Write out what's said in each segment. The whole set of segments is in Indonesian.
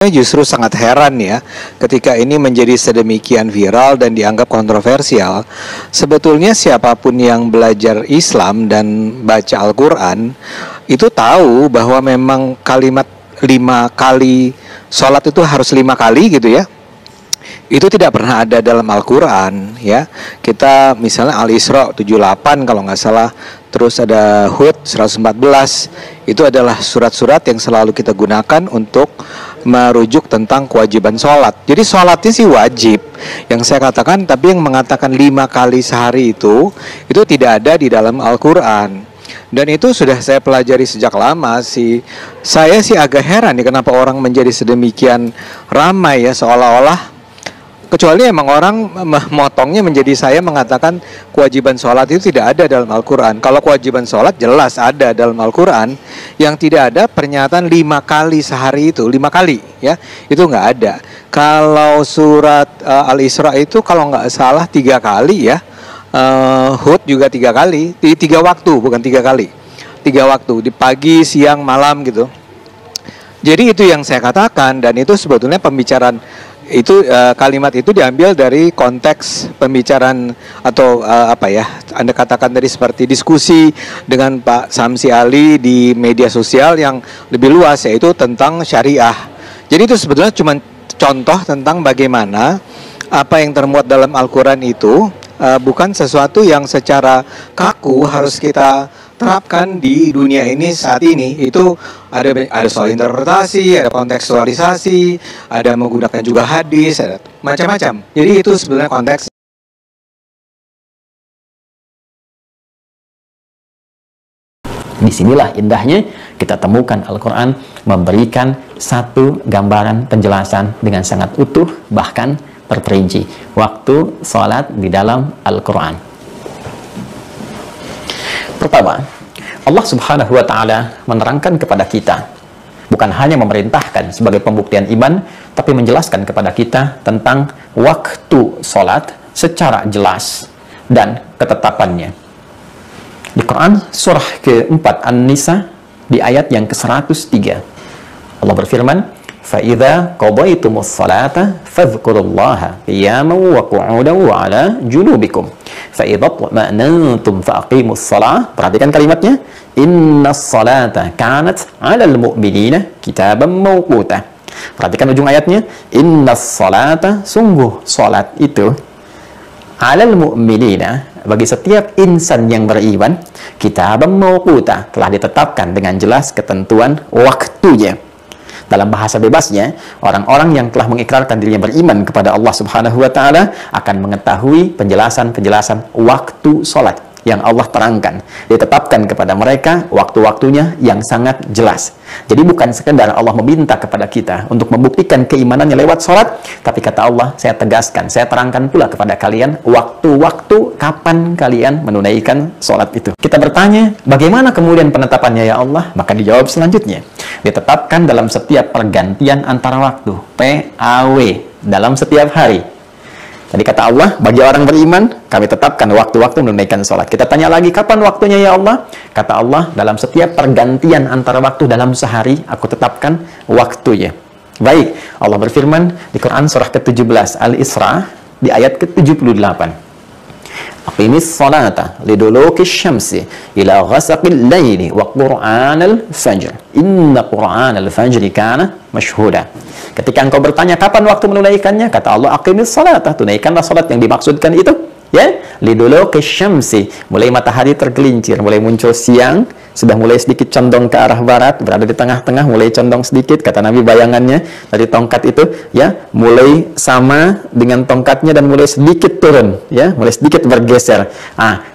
Justru sangat heran ya, ketika ini menjadi sedemikian viral dan dianggap kontroversial. Sebetulnya siapapun yang belajar Islam dan baca Al-Quran itu tahu bahwa memang kalimat 5 kali sholat itu harus 5 kali gitu ya. Itu tidak pernah ada dalam Al-Quran ya. Kita misalnya Al-Isra 78 kalau nggak salah, terus ada Hud 114. Itu adalah surat-surat yang selalu kita gunakan untuk merujuk tentang kewajiban sholat. Jadi sholatnya sih wajib yang saya katakan, tapi yang mengatakan 5 kali sehari itu tidak ada di dalam Al-Quran. Dan itu sudah saya pelajari sejak lama sih. Saya sih agak heran nih kenapa orang menjadi sedemikian ramai ya, seolah-olah, kecuali emang orang memotongnya menjadi saya mengatakan kewajiban sholat itu tidak ada dalam Al-Quran. Kalau kewajiban sholat jelas ada dalam Al-Quran. Yang tidak ada pernyataan 5 kali sehari itu, 5 kali ya, itu nggak ada. Kalau surat Al-Isra itu kalau nggak salah 3 kali ya. Hud juga 3 kali, 3 waktu bukan 3 kali, 3 waktu, di pagi, siang, malam gitu. Jadi itu yang saya katakan, dan itu sebetulnya pembicaraan itu, kalimat itu diambil dari konteks pembicaraan atau apa ya, Anda katakan tadi seperti diskusi dengan Pak Samsi Ali di media sosial yang lebih luas, yaitu tentang syariah. Jadi itu sebetulnya cuma contoh tentang bagaimana apa yang termuat dalam Al-Quran itu bukan sesuatu yang secara kaku harus kita terapkan di dunia ini saat ini. Itu ada soal interpretasi, ada kontekstualisasi, ada menggunakan juga hadis, ada macam-macam. Jadi itu sebenarnya konteks. Disinilah indahnya kita temukan Al-Quran memberikan satu gambaran penjelasan dengan sangat utuh, bahkan terperinci waktu sholat di dalam Al-Quran. Pertama, Allah Subhanahu wa Ta'ala menerangkan kepada kita, bukan hanya memerintahkan sebagai pembuktian iman, tapi menjelaskan kepada kita tentang waktu sholat secara jelas dan ketetapannya. Di Quran surah ke-4 An-Nisa di ayat yang ke-103, Allah berfirman, فَإِذَا قَضَيْتُمُ الصَّلَاةَ فَاذْكُرُوا اللَّهَ قِيَامًا وَقُعُودًا وَعَلَى جُنُوبِكُمْ فَإِذَا اطْمَأْنَنْتُمْ فَأَقِيمُوا الصَّلَاةَ. Perhatikan kalimatnya, إِنَّ الصَّلَاةَ كَانَتْ عَلَى الْمُؤْمِنِينَ كِتَابًا مَوْقُوتًا. Perhatikan ujung ayatnya, إِنَّ الصَّلَاةَ, sungguh salat itu, alal mu'minina, bagi setiap insan yang beriman, kitaban mawquta, telah ditetapkan dengan jelas ketentuan waktunya. Dalam bahasa bebasnya, orang-orang yang telah mengikrarkan dirinya beriman kepada Allah Subhanahu wa Ta'ala akan mengetahui penjelasan-penjelasan waktu sholat yang Allah terangkan, ditetapkan kepada mereka waktu-waktunya yang sangat jelas. Jadi bukan sekedar Allah meminta kepada kita untuk membuktikan keimanannya lewat sholat, tapi kata Allah, saya tegaskan, saya terangkan pula kepada kalian waktu-waktu kapan kalian menunaikan sholat itu. Kita bertanya, bagaimana kemudian penetapannya ya Allah? Maka dijawab selanjutnya, ditetapkan dalam setiap pergantian antara waktu, PAW, dalam setiap hari. Jadi kata Allah, bagi orang beriman, kami tetapkan waktu-waktu menunaikan sholat. Kita tanya lagi, kapan waktunya ya Allah? Kata Allah, dalam setiap pergantian antara waktu dalam sehari, aku tetapkan waktunya. Baik, Allah berfirman di Quran surah ke-17 Al-Isra di ayat ke-78. Aqimis salata liduluki syamsi ila ghasaqil layli wa qur'anal fajr. Inna qur'anal fajri kana mashhuda. Ketika engkau bertanya kapan waktu menunaikannya, kata Allah, aqimis salata, tunaikanlah salat yang dimaksudkan itu, ya, liduluki syamsi, mulai matahari tergelincir, mulai muncul siang, sudah mulai sedikit condong ke arah barat, berada di tengah-tengah, mulai condong sedikit, kata Nabi bayangannya dari tongkat itu, ya, mulai sama dengan tongkatnya dan mulai sedikit turun, ya, mulai sedikit bergeser.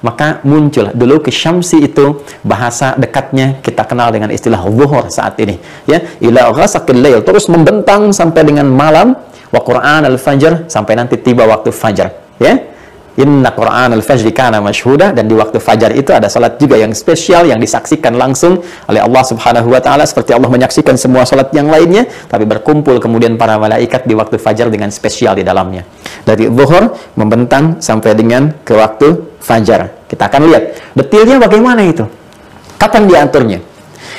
Maka muncul dulu ke syamsi, itu bahasa dekatnya kita kenal dengan istilah zuhur saat ini, ya, ila ghasaqil lail, terus membentang sampai dengan malam, wa qur'an al-fajr, sampai nanti tiba waktu fajar, ya. Inna Qur'an al-fajri kana mashhuda, dan di waktu fajar itu ada salat juga yang spesial yang disaksikan langsung oleh Allah Subhanahu wa Ta'ala, seperti Allah menyaksikan semua salat yang lainnya, tapi berkumpul kemudian para malaikat di waktu fajar dengan spesial di dalamnya. Dari zuhur membentang sampai dengan ke waktu fajar. Kita akan lihat detailnya bagaimana itu. Kapan diaturnya?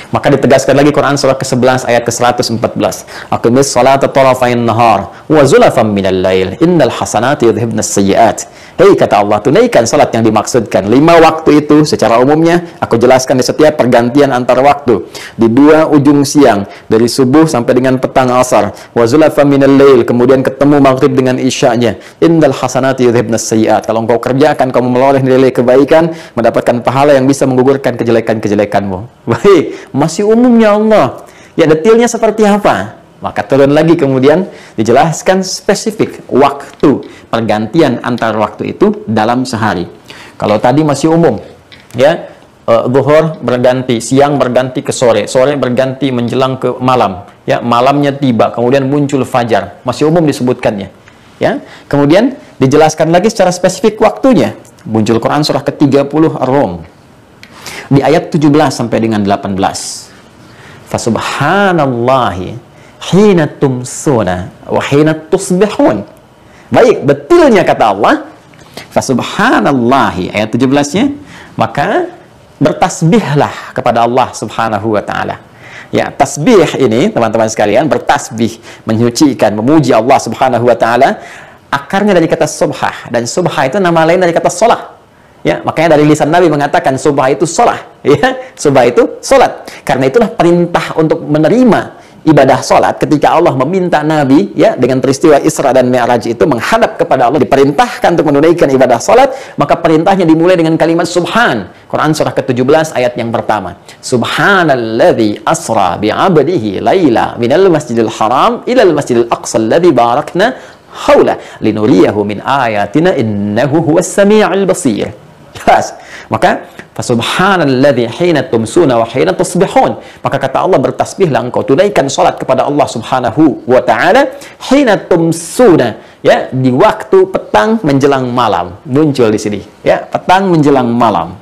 Maka ditegaskan lagi Quran surah ke-11 ayat ke-114. Aqimis salata tarafain nahar wa zulafan minal lail innal hasanati yudhibnas sayyiat. Hei, kata Allah, tunaikan salat yang dimaksudkan. 5 waktu itu secara umumnya aku jelaskan di setiap pergantian antar waktu. Di 2 ujung siang, dari subuh sampai dengan petang asar. Wa zulafan minal lail, kemudian ketemu maghrib dengan isya'nya. Innal hasanati yudhibnas sayyiat. Kalau engkau kerjakan, kamu meloleh nilai kebaikan, mendapatkan pahala yang bisa menggugurkan kejelekan-kejelekanmu. Baik, masih umumnya Allah. Ya, detailnya seperti apa? Maka turun lagi kemudian dijelaskan spesifik waktu pergantian antar waktu itu dalam sehari. Kalau tadi masih umum, ya, zuhur berganti, siang berganti ke sore, sore berganti menjelang ke malam, ya, malamnya tiba, kemudian muncul fajar, masih umum disebutkannya, ya. Kemudian dijelaskan lagi secara spesifik waktunya. Muncul Quran surah ke-30 Ar-Rum di ayat 17 sampai dengan 18. Fasubhanallahi hina tumsuna wa hina tusbihun. Baik, betulnya kata Allah, fasubhanallahi, ayat 17-nya, maka bertasbihlah kepada Allah Subhanahu wa taala. Ya, tasbih ini teman-teman sekalian, bertasbih, menyucikan, memuji Allah Subhanahu wa taala, akarnya dari kata subhah, dan subhah itu nama lain dari kata salat. Ya, makanya dari lisan Nabi mengatakan subhah itu salat, ya, subhah itu salat. Karena itulah perintah untuk menerima ibadah salat ketika Allah meminta Nabi, ya, dengan peristiwa Isra dan Mi'raj itu menghadap kepada Allah, diperintahkan untuk menunaikan ibadah salat, maka perintahnya dimulai dengan kalimat subhan. Quran surah ke-17 ayat yang pertama. Subhanalladzi asra bi'abdihi laila minal masjidil haram ilal masjidil aqsa alladzi barakna haula linuriyahu min ayatina innahu huwas sami'ul basir. Jelas. Maka fasubhanalladzi hina tumsuna wa hina tusbihun. Maka kata Allah, bertasbihlah engkau, tunaikan salat kepada Allah Subhanahu wa taala hina tumsuna, ya, di waktu petang menjelang malam. Muncul di sini, ya, petang menjelang malam.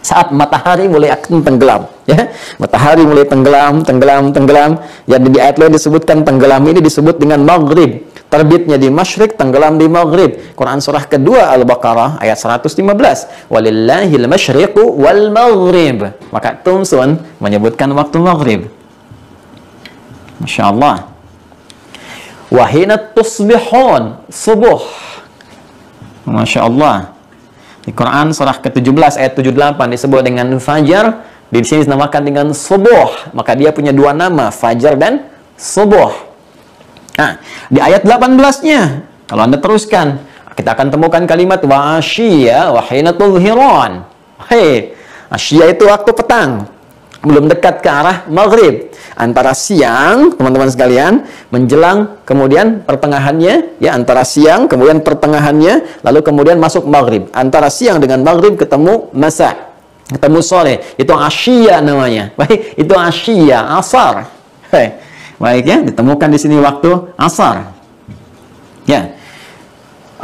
Saat matahari mulai akan tenggelam, ya. Matahari mulai tenggelam. Ya, di ayat lain disebutkan tenggelam ini disebut dengan maghrib. Terbitnya di masyrik, tenggelam di maghrib. Quran surah kedua Al-Baqarah ayat 115. Walillahil masyriqu wal maghrib. Maka Tumsun menyebutkan waktu maghrib. Masya Allah. Wahina tusbihun, subuh. Masya Allah. Di Quran surah ke-17 ayat 78 disebut dengan fajar, di sini dinamakan dengan subuh. Maka dia punya 2 nama, fajar dan subuh. Nah, di ayat 18-nya, kalau Anda teruskan, kita akan temukan kalimat wa asyiya wa hina tudhiran. Hei, asyiya itu waktu petang, belum dekat ke arah maghrib. Antara siang, teman-teman sekalian, menjelang kemudian pertengahannya, ya, antara siang kemudian pertengahannya, lalu kemudian masuk maghrib. Antara siang dengan maghrib ketemu masa, ketemu sore, itu asyiya namanya. Baik, itu asyiya, asar. Hei, baik, ya, ditemukan di sini waktu asar. Ya,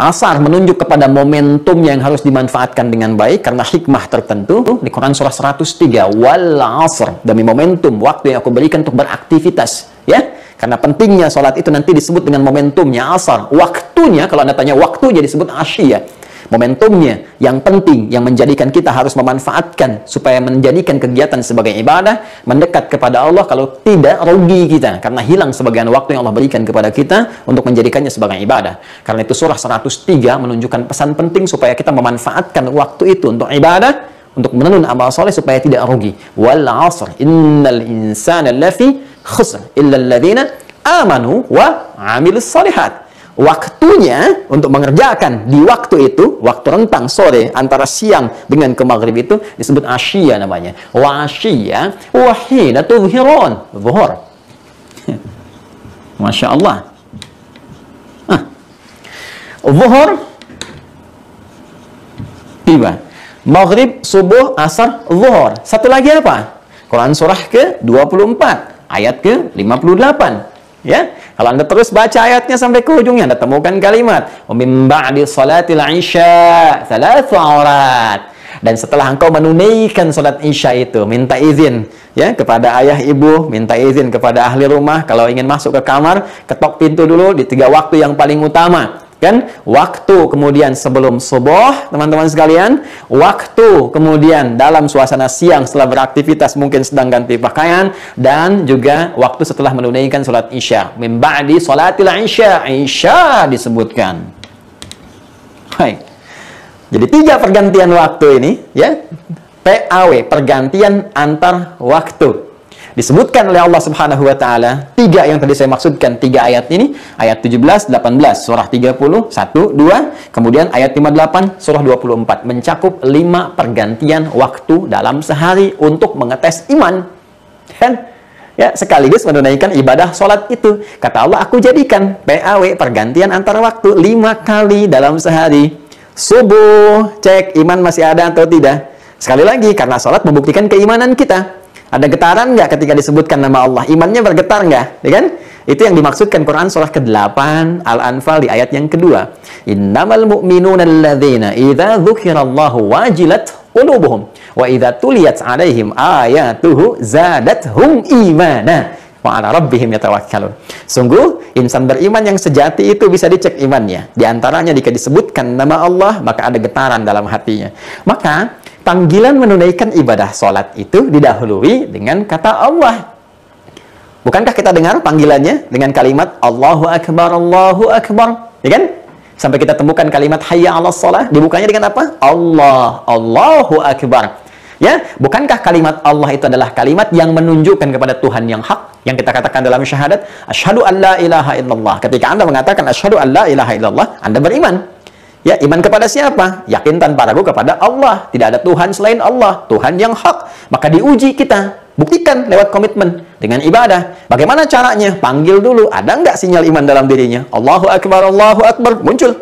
asar menunjuk kepada momentum yang harus dimanfaatkan dengan baik karena hikmah tertentu. Di Quran surah 103, wal asr, demi momentum waktu yang aku berikan untuk beraktivitas, ya. Karena pentingnya sholat itu nanti disebut dengan momentumnya asar. Waktunya, kalau Anda tanya waktunya, disebut asyia. Momentumnya yang penting, yang menjadikan kita harus memanfaatkan supaya menjadikan kegiatan sebagai ibadah, mendekat kepada Allah. Kalau tidak, rugi kita karena hilang sebagian waktu yang Allah berikan kepada kita untuk menjadikannya sebagai ibadah. Karena itu surah 103 menunjukkan pesan penting supaya kita memanfaatkan waktu itu untuk ibadah, untuk menenun amal soleh supaya tidak rugi. Wal 'asr innal insana lafi khusr illa alladhina amanu wa 'amilus shalihat. Waktunya untuk mengerjakan di waktu itu, waktu rentang sore antara siang dengan ke maghrib itu disebut asyia namanya. Wa asyia wa hina tudhiran, zuhur. Masya Allah. Zuhur tiba, maghrib, subuh, asar, zuhur. Satu lagi apa? Quran surah ke-24 ayat ke-58. Ya, kalau Anda terus baca ayatnya sampai ke ujungnya, Anda temukan kalimat min ba'di salatil isya thalathu aurat. Dan setelah engkau menunaikan salat isya itu, minta izin, ya, kepada ayah ibu, minta izin kepada ahli rumah. Kalau ingin masuk ke kamar, ketok pintu dulu di 3 waktu yang paling utama. Kan? Waktu kemudian sebelum subuh, teman-teman sekalian. Waktu kemudian dalam suasana siang setelah beraktivitas, mungkin sedang ganti pakaian. Dan juga waktu setelah menunaikan sholat isya. Min ba'di sholatil isya. Isya disebutkan. Hai. Jadi 3 pergantian waktu ini, ya. PAW, pergantian antar waktu. Disebutkan oleh Allah Subhanahu wa taala 3 yang tadi saya maksudkan, 3 ayat ini, ayat 17, 18, surah 30, 1, 2, kemudian ayat 58, surah 24, mencakup 5 pergantian waktu dalam sehari untuk mengetes iman. Kan? Ya, sekaligus menunaikan ibadah sholat itu. Kata Allah, aku jadikan PAW, pergantian antar waktu, 5 kali dalam sehari. Subuh, cek iman masih ada atau tidak. Sekali lagi, karena sholat membuktikan keimanan kita. Ada getaran nggak ketika disebutkan nama Allah? Imannya bergetar nggak? Ya kan? Itu yang dimaksudkan Quran surah ke-8 Al-Anfal di ayat yang kedua. Innamal mu'minuna alladzina idza dzukirallahu wajilat qulubuhum wa idza tuliyat 'alaihim ayatuhu zadathum imana wa 'ala rabbihim yatawakkalun. Sungguh insan beriman yang sejati itu bisa dicek imannya. Di antaranya jika disebutkan nama Allah, maka ada getaran dalam hatinya. Maka panggilan menunaikan ibadah sholat itu didahului dengan kata Allah. Bukankah kita dengar panggilannya dengan kalimat Allahu Akbar, Allahu Akbar, ya kan? Sampai kita temukan kalimat Hayya 'alas shalah, dibukanya dengan apa? Allah, Allahu Akbar. Ya, bukankah kalimat Allah itu adalah kalimat yang menunjukkan kepada Tuhan yang hak, yang kita katakan dalam syahadat, asyhadu an la ilaha illallah. Ketika Anda mengatakan asyhadu an la ilaha illallah, Anda beriman. Ya, iman kepada siapa? Yakin tanpa ragu kepada Allah. Tidak ada Tuhan selain Allah, Tuhan yang hak. Maka diuji kita, buktikan lewat komitmen dengan ibadah. Bagaimana caranya? Panggil dulu, ada nggak sinyal iman dalam dirinya? Allahu Akbar, Allahu Akbar, muncul.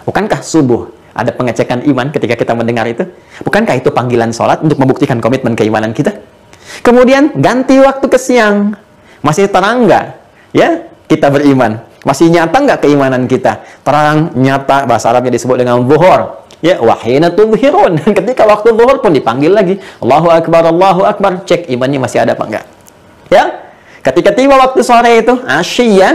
Bukankah subuh ada pengecekan iman ketika kita mendengar itu? Bukankah itu panggilan sholat untuk membuktikan komitmen keimanan kita? Kemudian ganti waktu ke siang. Masih terang nggak? Ya, kita beriman. Masih nyata nggak keimanan kita? Terang, nyata, bahasa Arabnya disebut dengan zuhur. Ya, wahina tudhirun. Ketika waktu zuhur pun dipanggil lagi. Allahu Akbar, Allahu Akbar. Cek imannya masih ada apa enggak. Ya, ketika tiba waktu sore itu, asyiyah,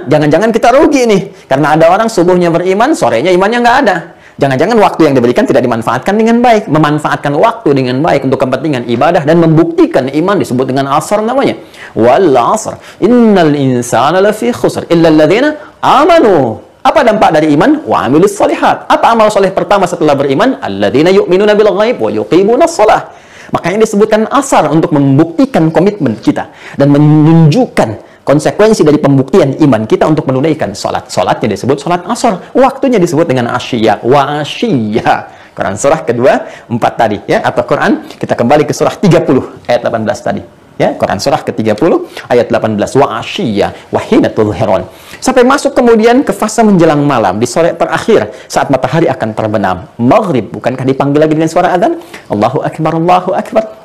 jangan-jangan kita rugi nih. Karena ada orang subuhnya beriman, sorenya imannya nggak ada. Jangan-jangan waktu yang diberikan tidak dimanfaatkan dengan baik. Memanfaatkan waktu dengan baik untuk kepentingan ibadah dan membuktikan iman disebut dengan asar namanya. Wal asr, innal insana lafi khusr illa alladzina amanu. Apa dampak dari iman? Wa amilus shalihat. Apa amal soleh pertama setelah beriman? Alladzina yu'minuna bil ghaib wa yuqimunas shalah. Makanya disebutkan asar untuk membuktikan komitmen kita dan menunjukkan konsekuensi dari pembuktian iman kita untuk menunaikan sholat. Sholatnya disebut sholat asar. Waktunya disebut dengan asyiyah. Wa asyiyah. Quran surah kedua, 4 tadi. Ya, atau Quran, kita kembali ke surah 30, ayat 18 tadi. Ya, Quran surah ke-30, ayat 18. Wa asyiyah. Wa hina tudhirun. Sampai masuk kemudian ke fase menjelang malam. Di sore terakhir, saat matahari akan terbenam. Maghrib. Bukankah dipanggil lagi dengan suara adzan? Allahu Akbar, Allahu Akbar.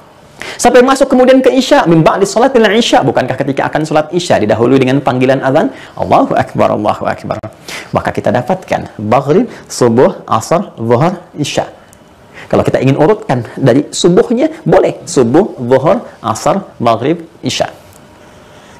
Sampai masuk kemudian ke isya, min ba'di sholatil isya. Bukankah ketika akan sholat isya didahului dengan panggilan azan Allahu Akbar, Allahu Akbar. Maka kita dapatkan maghrib, subuh, asar, zuhur, isya. Kalau kita ingin urutkan dari subuhnya, boleh subuh, zuhur, asar, maghrib, isya.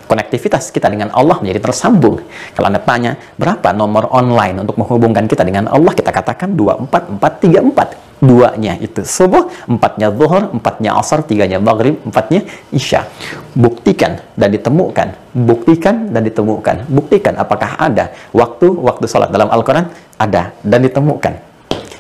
Konektivitas kita dengan Allah menjadi tersambung. Kalau Anda tanya, berapa nomor online untuk menghubungkan kita dengan Allah? Kita katakan 24434. 2-nya itu subuh, 4-nya zuhur, 4-nya asar, 3-nya maghrib, 4-nya isya. Buktikan dan ditemukan. Buktikan dan ditemukan. Buktikan apakah ada waktu salat dalam Al-Quran? Ada dan ditemukan.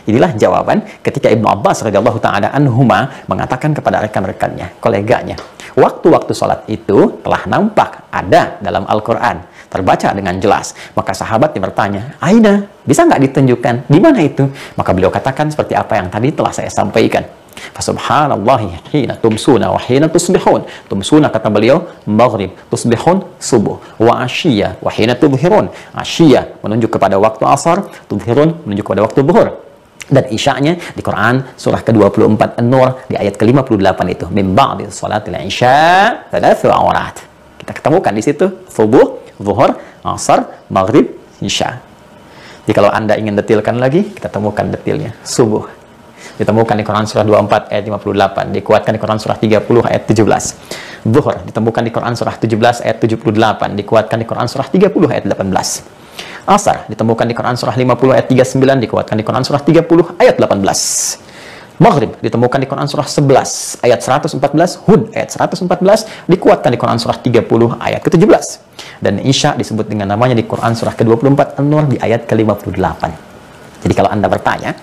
Inilah jawaban ketika Ibnu Abbas radhiyallahu ta'ala anhuma mengatakan kepada rekan-rekannya, koleganya, waktu-waktu sholat itu telah nampak ada dalam Al-Quran, terbaca dengan jelas. Maka sahabatnya bertanya, Aina, bisa nggak ditunjukkan? Di mana itu? Maka beliau katakan seperti apa yang tadi telah saya sampaikan. Fasubhanallahi hina tumsuna wa hina tusbihun. Tumsuna kata beliau maghrib, tusbihun subuh, wa asyiyah wa hina tudhirun. Asyiyah menunjuk kepada waktu asar, tudhirun menunjuk kepada waktu zuhur. Dan isya'nya di Quran surah ke-24 An-Nur di ayat ke-58 itu min ba'di sholatil isya' thalathu awrat. Kita ketemukan di situ subuh, zuhur, asar, maghrib, isya'. Jadi kalau Anda ingin detilkan lagi, kita temukan detilnya. Subuh ditemukan di Quran surah 24 ayat 58, dikuatkan di Quran surah 30 ayat 17. Zuhur ditemukan di Quran surah 17 ayat 78, dikuatkan di Quran surah 30 ayat 18. Asar ditemukan di Quran surah 50 ayat 39, dikuatkan di Quran surah 30 ayat 18. Maghrib ditemukan di Quran surah 11 ayat 114, Hud ayat 114, dikuatkan di Quran surah 30 ayat ke-17. Dan Isya disebut dengan namanya di Quran surah ke-24 An-Nur di ayat ke-58. Jadi kalau Anda bertanya,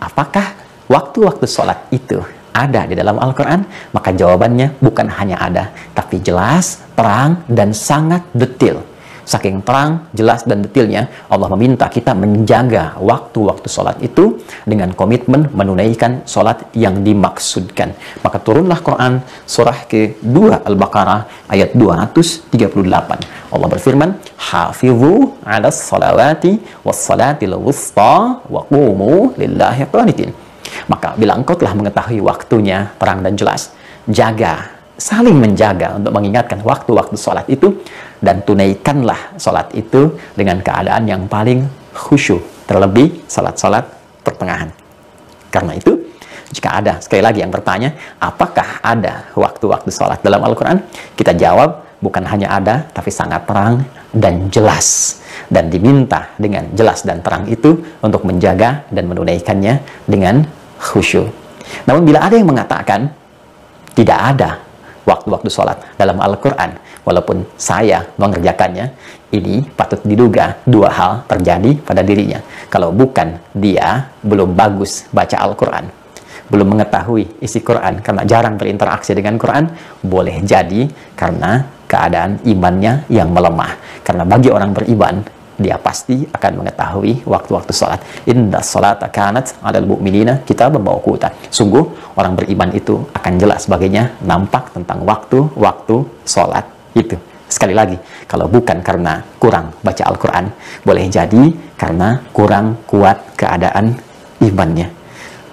apakah waktu-waktu sholat itu ada di dalam Al-Quran? Maka jawabannya bukan hanya ada, tapi jelas, terang, dan sangat detail. Saking terang, jelas, dan detailnya, Allah meminta kita menjaga waktu-waktu sholat itu dengan komitmen menunaikan sholat yang dimaksudkan. Maka turunlah Quran surah ke-2 Al-Baqarah ayat 238. Allah berfirman, "Hafidhu 'alas salawati was salatil wusta wa qumu lillahi qanitin." Maka bila engkau telah mengetahui waktunya terang dan jelas, jaga, saling menjaga untuk mengingatkan waktu-waktu sholat itu, dan tunaikanlah sholat itu dengan keadaan yang paling khusyuk, terlebih sholat-sholat pertengahan. Karena itu, jika ada sekali lagi yang bertanya, apakah ada waktu-waktu sholat dalam Al-Quran? Kita jawab, bukan hanya ada, tapi sangat terang dan jelas. Dan diminta dengan jelas dan terang itu untuk menjaga dan menunaikannya dengan khusyuk. Namun bila ada yang mengatakan tidak ada waktu-waktu sholat dalam Al-Quran, walaupun saya mengerjakannya, ini patut diduga dua hal terjadi pada dirinya. Kalau bukan dia belum bagus baca Al-Quran, belum mengetahui isi Quran karena jarang berinteraksi dengan Quran, boleh jadi karena keadaan imannya yang melemah. Karena bagi orang beriman, dia pasti akan mengetahui waktu-waktu sholat. Inna sholata kanat 'alal mu'minina kitaban mawquta. Sungguh orang beriman itu akan jelas baginya nampak tentang waktu-waktu sholat itu. Sekali lagi, kalau bukan karena kurang baca Al-Quran, boleh jadi karena kurang kuat keadaan imannya.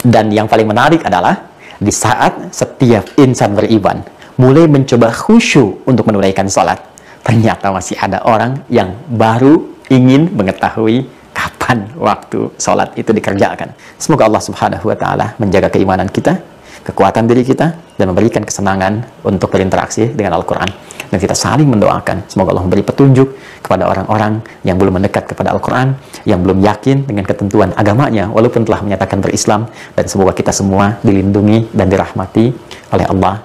Dan yang paling menarik adalah di saat setiap insan beriman mulai mencoba khusyuk untuk menunaikan sholat, ternyata masih ada orang yang baru ingin mengetahui kapan waktu sholat itu dikerjakan. Semoga Allah Subhanahu wa Ta'ala menjaga keimanan kita, kekuatan diri kita, dan memberikan kesenangan untuk berinteraksi dengan Al-Quran. Dan kita saling mendoakan, semoga Allah memberi petunjuk kepada orang-orang yang belum mendekat kepada Al-Quran, yang belum yakin dengan ketentuan agamanya, walaupun telah menyatakan berislam. Dan semoga kita semua dilindungi dan dirahmati oleh Allah